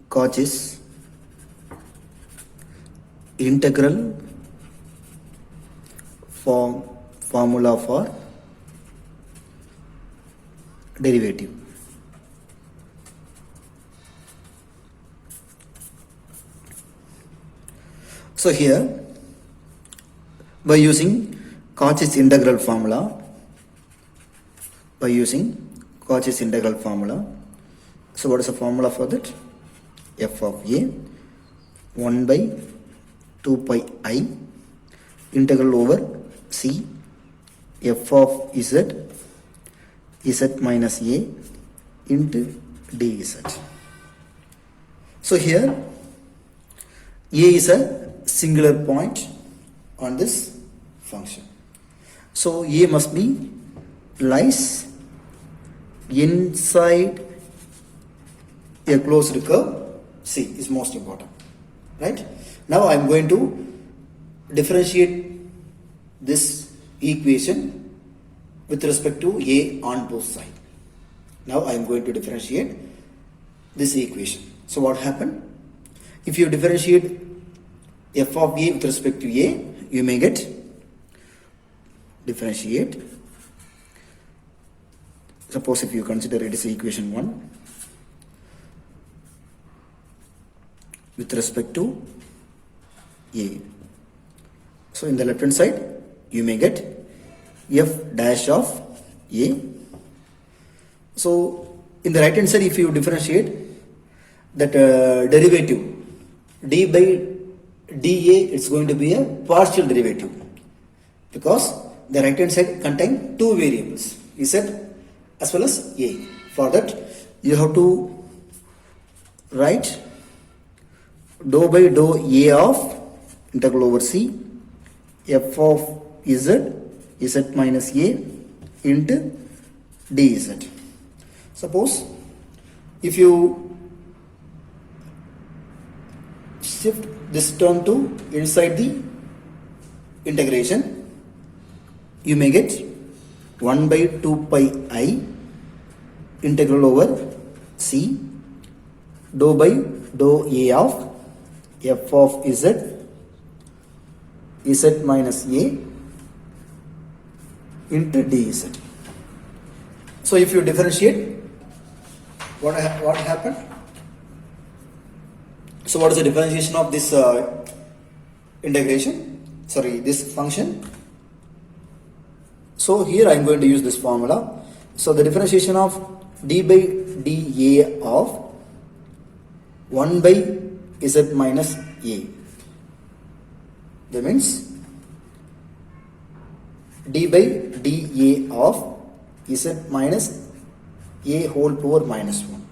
Cauchy's integral formula for derivative. So here, by using Cauchy's integral formula, so what is the formula for that? F of a 1 by 2 pi I integral over c f of z minus a into dz. So here a is a singular point on this function. So a must be lies inside a closed curve. C is most important, right? Now I am going to differentiate this equation with respect to a on both sides. Now I am going to differentiate this equation. So what happened? If you differentiate f of a with respect to a, you may get differentiate. Suppose if you consider it is equation 1 with respect to a. So in the left hand side, you may get f dash of a. So in the right hand side, if you differentiate that derivative d by dA, it's going to be a partial derivative because the right hand side contain two variables, z as well as a. For that, you have to write dou by dou a of integral over c f of z minus a into dz. Suppose if you shift this term to inside the integration, you may get 1 by 2 pi I integral over c dou by dou a of f of z minus a into dz. So if you differentiate, what happened? So what is the differentiation of this this function? So here I am going to use this formula. So the differentiation of d by dA of 1 by z minus a. That means d by dA of z minus a whole power minus 1.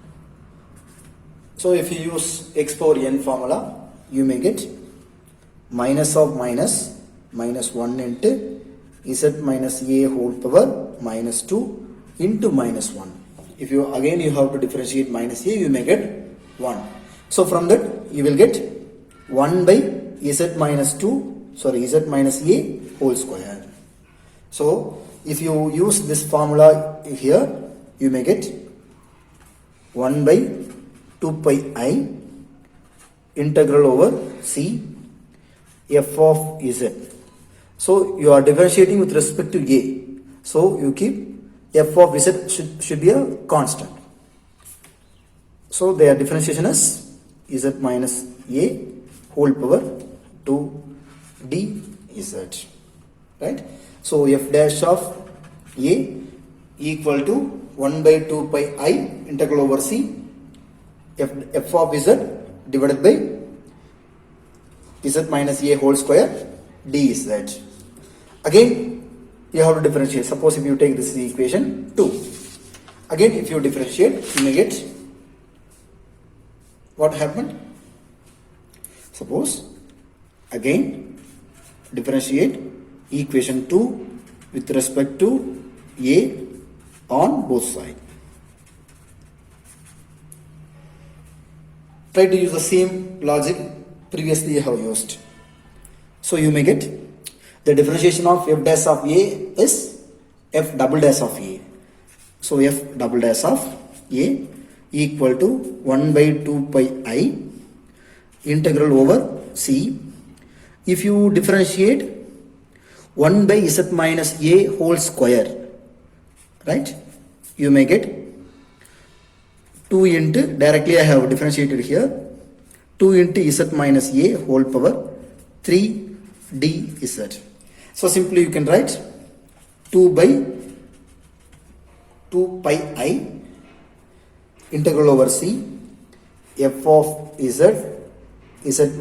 So if you use x power n formula, you may get minus of minus 1 into z minus a whole power minus 2 into minus 1. If you again you have to differentiate minus a, you may get 1. So from that you will get 1 by z minus a whole square. So if you use this formula here, you may get 1 by 2 pi I integral over c f of z. So you are differentiating with respect to a. So you keep f of z should be a constant. So their differentiation is z minus a whole power 2 dz, right? So f dash of a equal to 1 by 2 pi I integral over c f of z divided by z minus a whole square dz. Again you have to differentiate. Suppose if you take this equation 2, again if you differentiate, you may get what happened. Suppose again differentiate equation 2 with respect to a on both sides. Try to use the same logic previously you have used. So you may get the differentiation of f dash of a is f double dash of a. So f double dash of a equal to 1 by 2 pi I integral over C. If you differentiate 1 by z minus a whole square, right, you may get 2 into, directly I have differentiated here, 2 into z minus a whole power 3 dz. So simply you can write 2 by 2 pi I integral over C f of z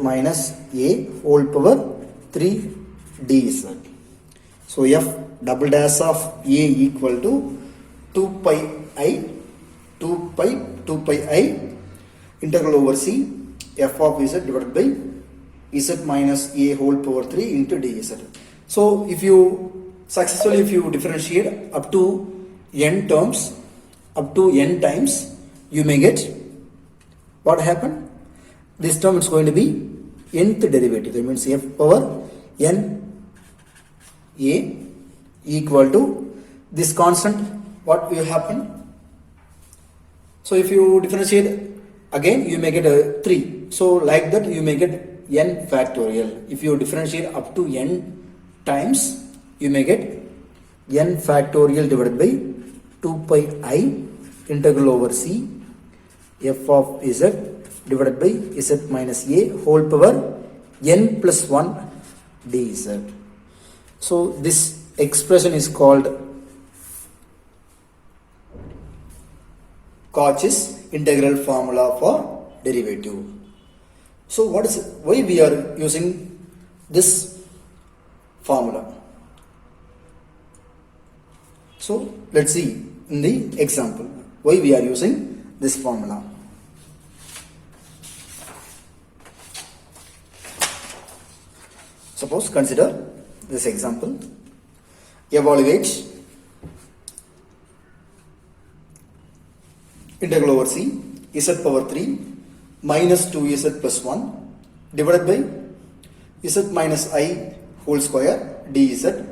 minus a whole power 3 dz. So f double dash of a equal to 2 pi I integral over C f of z divided by z minus a whole power 3 into dz. So if you successfully, if you differentiate up to n terms, up to n times, you may get what happened. This term is going to be nth derivative. That means f power n a equal to this constant. What will happen? So if you differentiate again, you may get a 3. So like that, you may get n factorial. If you differentiate up to n times, you may get n factorial divided by 2 pi I integral over C f of z divided by z minus a whole power n plus 1 dz. So this expression is called Cauchy's integral formula for derivative. So why we are using this formula? So let's see in the example why we are using this formula. Suppose consider this example. Evaluate integral over C z power 3 minus 2z plus 1 divided by z minus I whole square dz,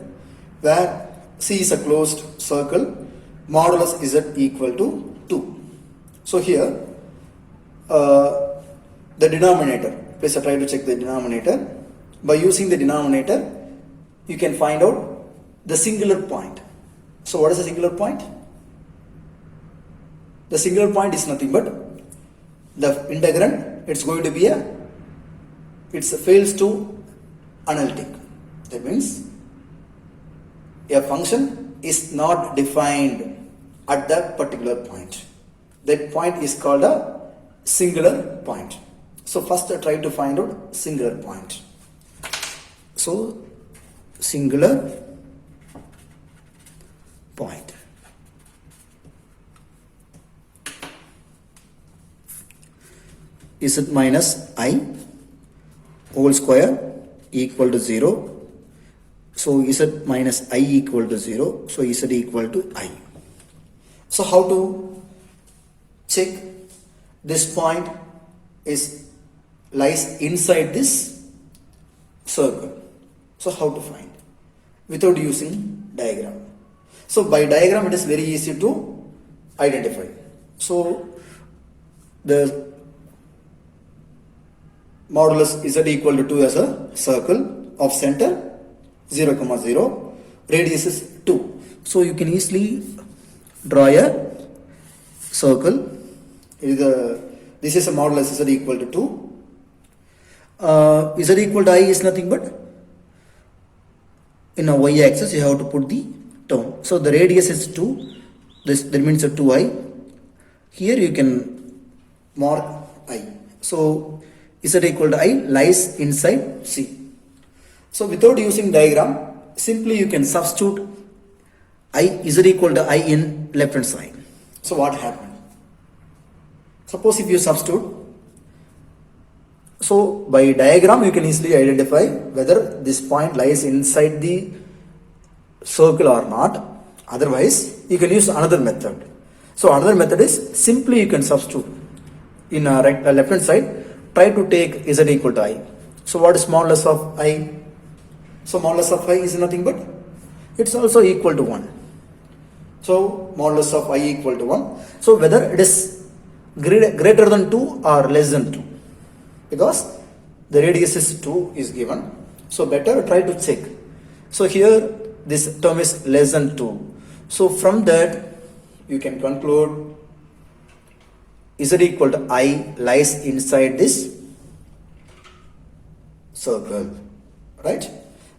where C is a closed circle, modulus z equal to 2. So here the denominator, please try to check the denominator. By using the denominator, you can find out the singular point. So what is the singular point? The singular point is nothing but the integrand. It's going to be it fails to analytic. That means a function is not defined at that particular point. That point is called a singular point. So first I try to find out singular point. So singular point. Z minus I whole square equal to 0. So Z minus I equal to 0. So Z equal to I. So how to check this point lies inside this circle? So how to find? Without using diagram. So by diagram it is very easy to identify. So the modulus z equal to 2 as a circle of center 0, 0, radius is 2. So you can easily draw a circle. This is a modulus z equal to 2. Z equal to I is nothing but in a y axis you have to put the term. So the radius is 2. That means a 2i. Here you can mark I. So Z equal to I lies inside C. So without using diagram, simply you can substitute Z equal to I in left hand side. So what happened? Suppose if you substitute, so by diagram you can easily identify whether this point lies inside the circle or not. Otherwise you can use another method. So another method is simply you can substitute in a left hand side. Try to take z equal to I. So what is modulus of I? So modulus of I is nothing but it's also equal to 1. So modulus of I equal to 1. So whether it is greater than 2 or less than 2, because the radius is 2 is given. So better try to check. So here this term is less than 2. So from that you can conclude z equal to I lies inside this circle, right?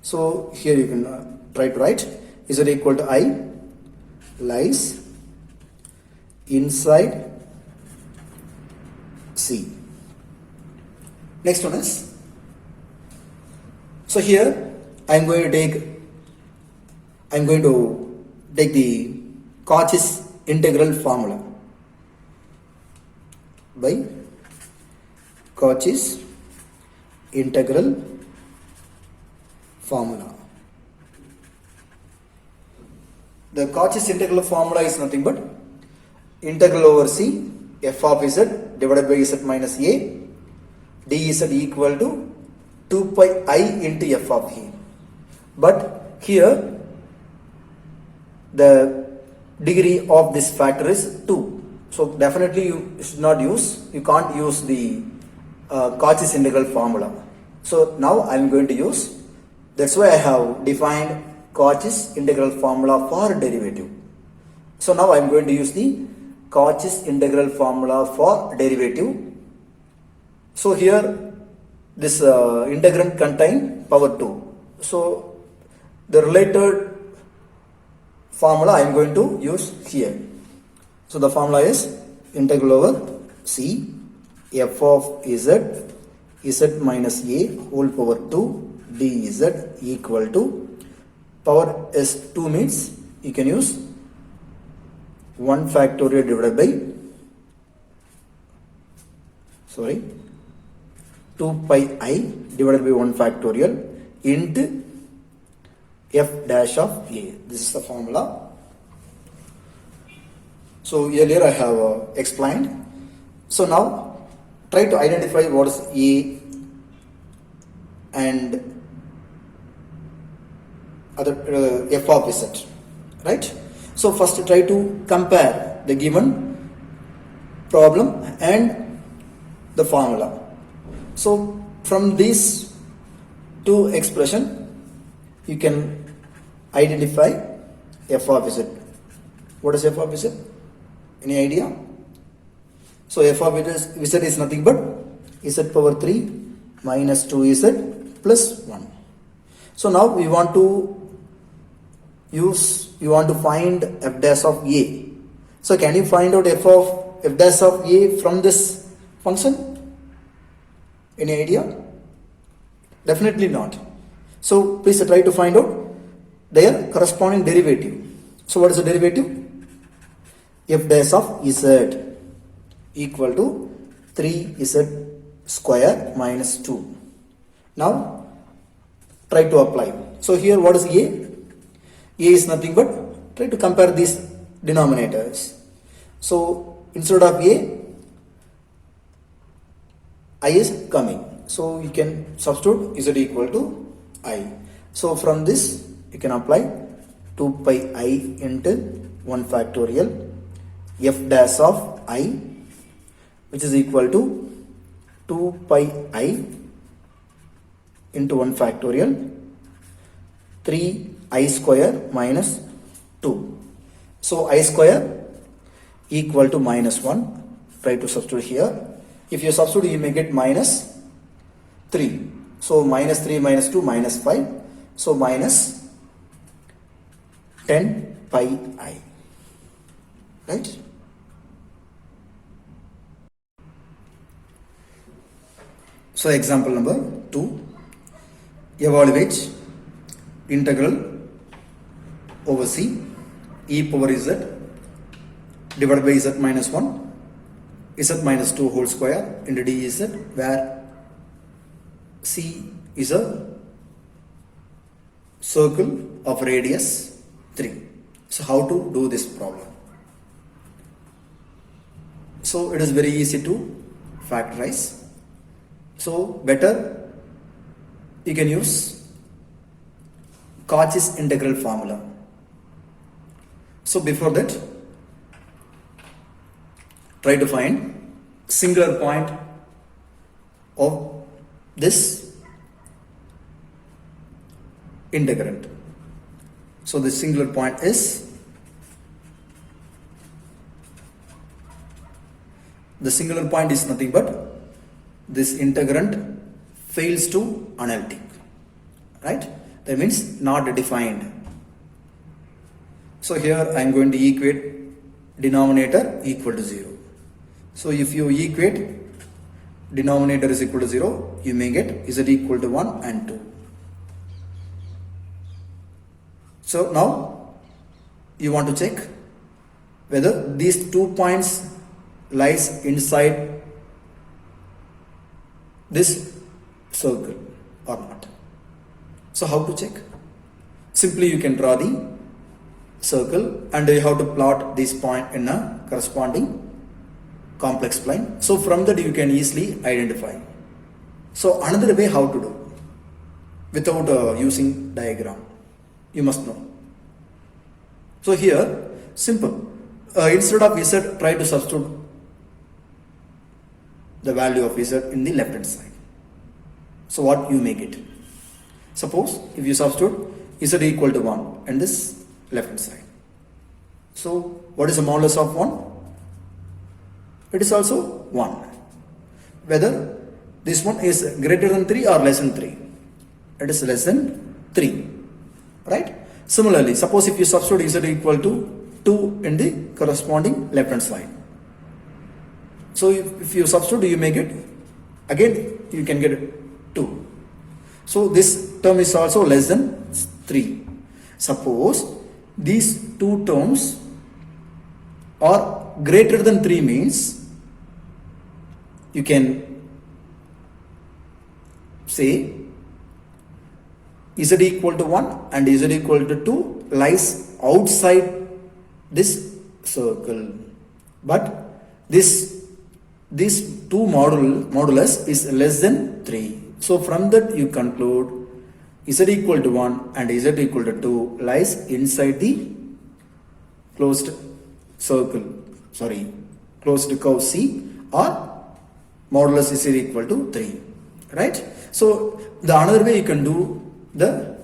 So here you can try to write z equal to I lies inside C. Next one is, so here I am going to take the Cauchy's integral formula by Cauchy's integral formula. The Cauchy's integral formula is nothing but integral over C f of z divided by z minus a dz equal to 2 pi I into f of a. But here the degree of this factor is 2. So definitely you should not use, you can't use the Cauchy's integral formula. So now I am going to use, that's why I have defined Cauchy's integral formula for derivative. So now I am going to use the Cauchy's integral formula for derivative. So here this integrand contain power 2. So the related formula I am going to use here. So the formula is integral over C f of z minus a whole power 2 dz equal to, power is 2 means you can use 1 factorial divided by 2 pi I divided by 1 factorial into f dash of a. This is the formula. So earlier I have explained. So now try to identify what is a and other f of z, right? So first try to compare the given problem and the formula. So from these two expression you can identify f of z. What is f of z? Any idea? So f of z is nothing but z power 3 minus 2z plus 1. So now we want to find f dash of a. So can you find out f dash of a from this function? Any idea? Definitely not. So please try to find out their corresponding derivative. So what is the derivative? F dash of z equal to 3z square minus 2. Now try to apply. So here what is a? A is nothing but, try to compare these denominators. So instead of a, I is coming. So you can substitute z equal to I. So from this you can apply 2 pi I into 1 factorial f dash of I, which is equal to 2 pi I into 1 factorial 3 I square minus 2. So I square equal to minus 1. Try to substitute here. If you substitute, you may get minus 3. So minus 3 minus 2 minus 5. So minus 10 pi I. Right? So example number 2. Evaluate integral over C e power z divided by z minus 1 z minus 2 whole square into dz, where C is a circle of radius 3. So how to do this problem? So it is very easy to factorize. So better you can use Cauchy's integral formula. So before that, try to find singular point of this integrand. So the singular point is nothing but this integrand fails to analytic, right? That means not defined. So here I am going to equate denominator equal to 0. So if you equate denominator is equal to 0, you may get z equal to 1 and 2. So now you want to check whether these 2 points lies inside this circle or not. So how to check? Simply you can draw the circle and you have to plot this point in a corresponding complex plane. So from that you can easily identify. So another way how to do without using diagram, you must know. So here simple, instead of z, try to substitute the value of z in the left hand side. So what you make it? Suppose if you substitute z equal to 1 and this left hand side. So what is the modulus of 1? It is also 1. Whether this one is greater than 3 or less than 3. It is less than 3. Right? Similarly, suppose if you substitute z equal to 2 in the corresponding left hand side. So if you substitute, you make it, again you can get 2. So this term is also less than 3. Suppose these two terms are greater than 3 means you can say z equal to 1 and z equal to 2 lies outside this circle, but these two modulus is less than 3. So from that you conclude z equal to 1 and z equal to 2 lies inside the closed curve C, or modulus is equal to 3, right? So the another way you can do the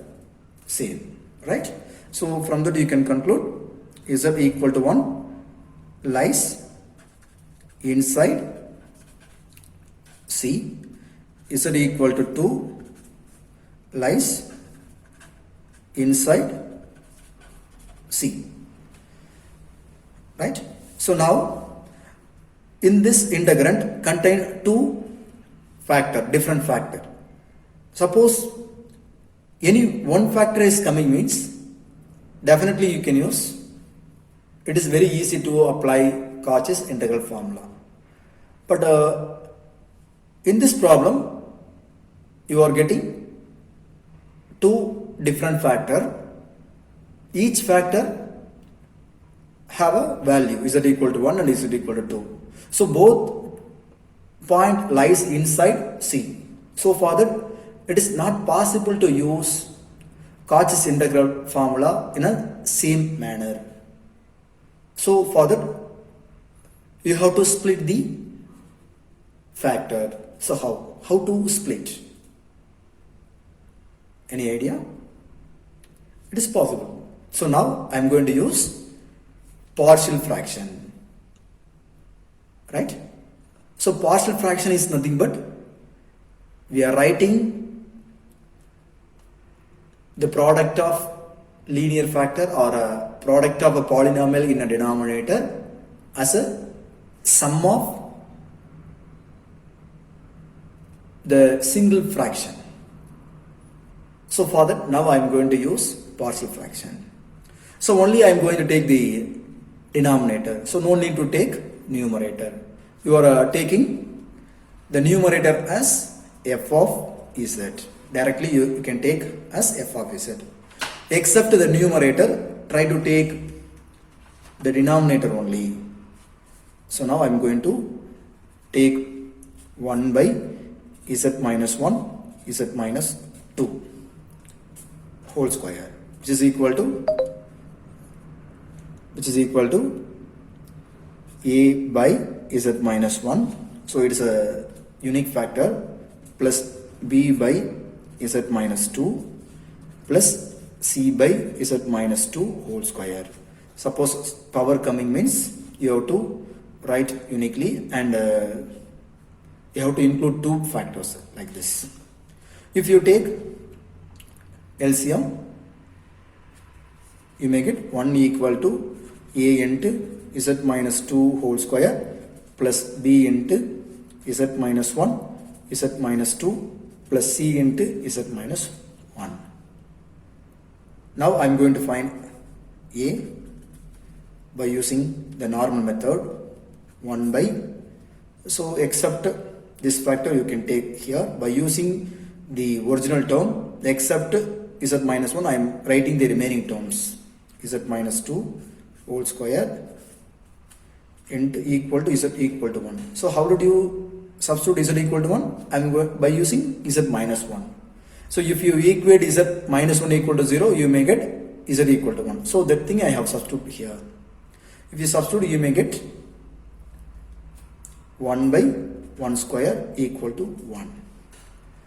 same, right? So from that you can conclude z equal to 1 lies inside C, z equal to 2 lies inside C, right? So now in this integrand contain different factor. Suppose any one factor is coming means definitely you can use. It is very easy to apply Cauchy's integral formula. But in this problem, you are getting two different factor. Each factor have a value z equal to 1 and z equal to 2. So both point lies inside C. So for that, it is not possible to use Cauchy's integral formula in a same manner. So for that, you have to split the factor. So how to split? Any idea? It is possible. So now I am going to use partial fraction, right? So partial fraction is nothing but we are writing the product of linear factor or a product of a polynomial in a denominator as a sum of the single fraction. So for that, now I am going to use partial fraction. So only I am going to take the denominator. So no need to take numerator. You are taking the numerator as f of z. Directly you can take as f of z. Except the numerator, try to take the denominator only. So now I am going to take 1 by z minus 1, z minus 2 whole square, which is equal to a by z minus 1 So it is a unique factor plus b by z minus 2 plus c by z minus 2 whole square. Suppose power coming means you have to write uniquely and you have to include two factors like this. If you take LCM, you make it 1 equal to a into z minus 2 whole square plus b into z minus 1 z minus 2 plus c into z minus 1. Now I am going to find a by using the normal method 1 by, so except this factor you can take here by using the original term, except z minus 1 I am writing the remaining terms z minus 2 whole square into equal to z equal to 1. So how did you substitute z equal to 1? I am by using z minus 1. So if you equate z minus 1 equal to 0, you may get z equal to 1. So that thing I have substituted here. If you substitute, you may get 1 by 1 square equal to 1.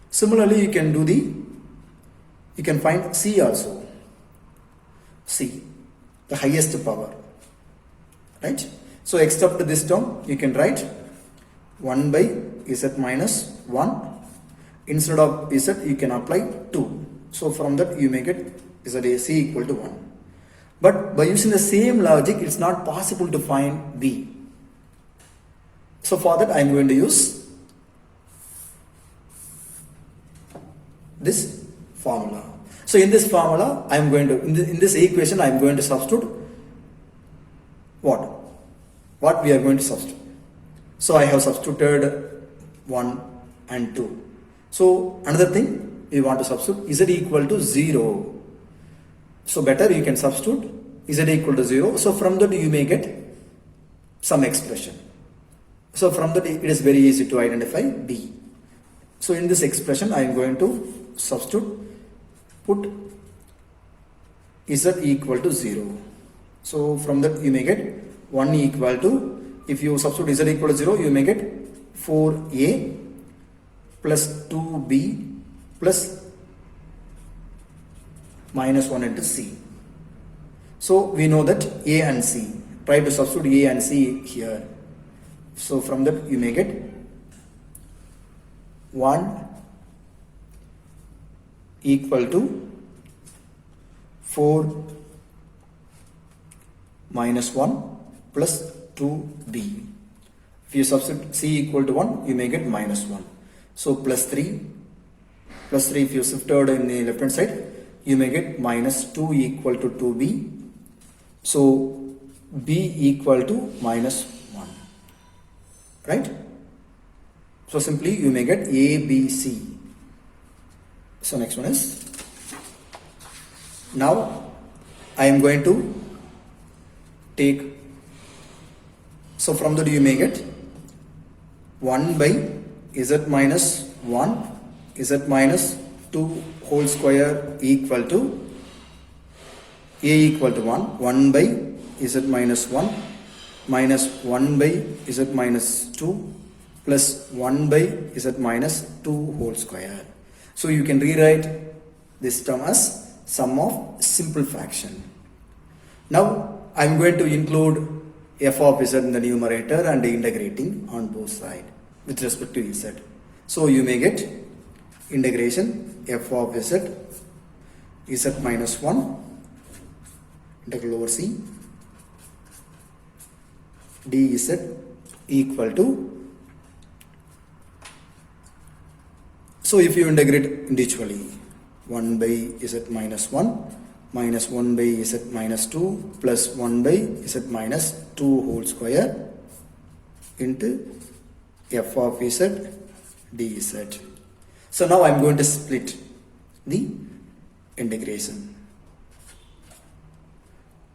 Similarly, you can find c also. C, the highest power, right? So except this term, you can write 1 by z minus 1. Instead of z, you can apply 2. So from that, you make it c equal to 1. But by using the same logic, it's not possible to find b. So for that, I am going to use this formula. So in this formula, I am going to, in this equation, I am going to substitute what? What we are going to substitute. So I have substituted 1 and 2. So another thing, we want to substitute z equal to 0. So better you can substitute z equal to 0. So from that you may get some expression. So from that it is very easy to identify b. So in this expression I am going to substitute, put z equal to 0. So from that you may get 1 equal to, if you substitute z equal to 0, you may get 4a plus 2b plus minus 1 into c. So we know that a and c. Try to substitute a and c here. So from that you may get 1 equal to 4 minus 1 plus 2b. If you substitute c equal to 1, you may get minus 1. So plus 3 if you shifted in the left hand side, you may get minus 2 equal to 2b. So b equal to minus 1. Right? So simply you may get a, b, c. So next one is, now I am going to take, so from that you may get 1 by z minus 1 z minus 2 whole square equal to a equal to 1 by z minus 1 minus 1 by z minus 2 plus 1 by z minus 2 whole square. So you can rewrite this term as sum of simple fraction. Now I am going to include f of z in the numerator and integrating on both sides with respect to z. So you may get integration f of z minus 1 integral over c dz equal to, so if you integrate individually, 1 by z minus 1 minus 1 by z minus 2 plus 1 by z minus 2 whole square into f of z dz. So now I am going to split the integration.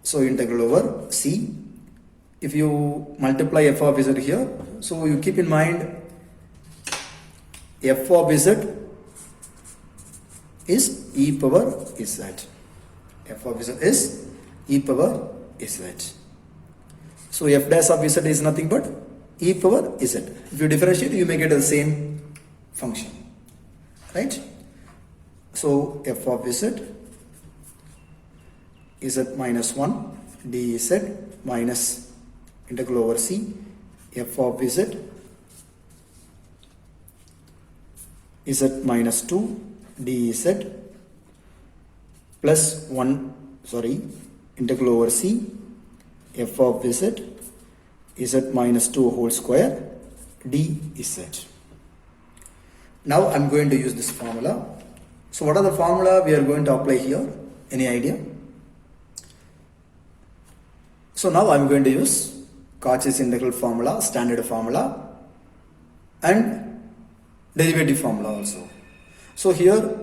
So integral over c. If you multiply f of z here, so you keep in mind f of z is e power z. F of z is e power z. So f dash of z is nothing but e power z. If you differentiate, you may get the same function, right? So f of z minus 1 dz minus integral over c f of z minus 2 dz plus 1 integral over c f of z minus 2 whole square dz. Now I'm going to use this formula. So what are the formula we are going to apply here? Any idea? So now I'm going to use Cauchy's integral formula, standard formula, and derivative formula also. So here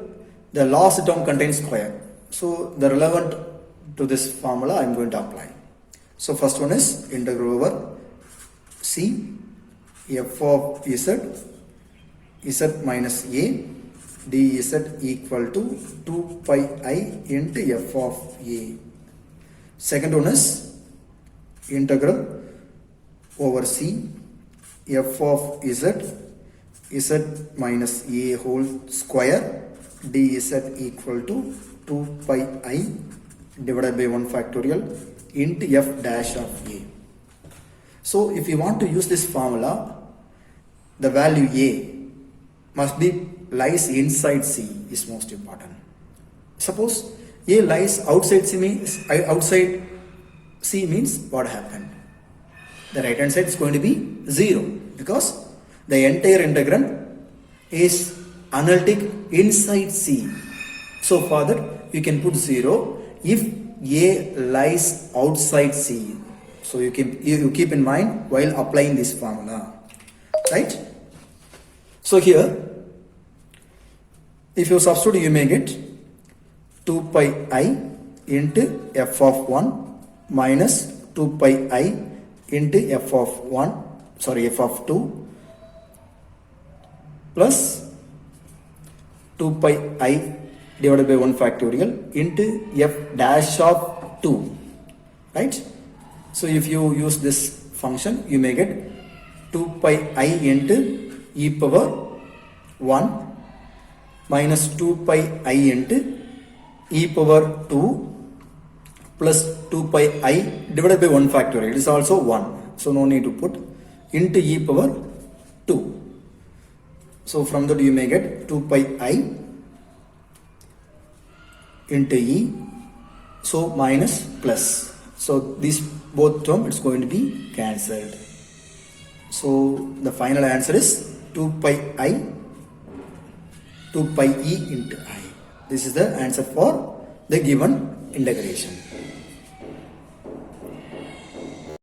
the last term contains square. So the relevant to this formula I'm going to apply. So first one is integral over c f of z minus a dz equal to 2 pi I into f of a. Second one is integral over c f of z minus a whole square dz equal to 2 pi I divided by 1 factorial into f dash of a. So if you want to use this formula, the value a must be lies inside c is most important. Suppose a lies outside c means what happened? The right hand side is going to be 0 because the entire integrand is analytic inside c. So for that you can put 0 if a lies outside c. So you keep in mind while applying this formula, right? So here if you substitute, you may get 2 pi I into f of 1 minus 2 pi I into f of 2 plus 2 pi I divided by 1 factorial into f dash of 2, right? So if you use this function, you may get 2 pi I into e power 1 minus 2 pi I into e power 2 plus 2 pi I divided by 1 factorial. It is also 1. So no need to put into e power 2. So from that you may get 2 pi I into e, so minus plus. So these both terms it's going to be cancelled. So the final answer is 2 pi I 2 pi e into I. This is the answer for the given integration.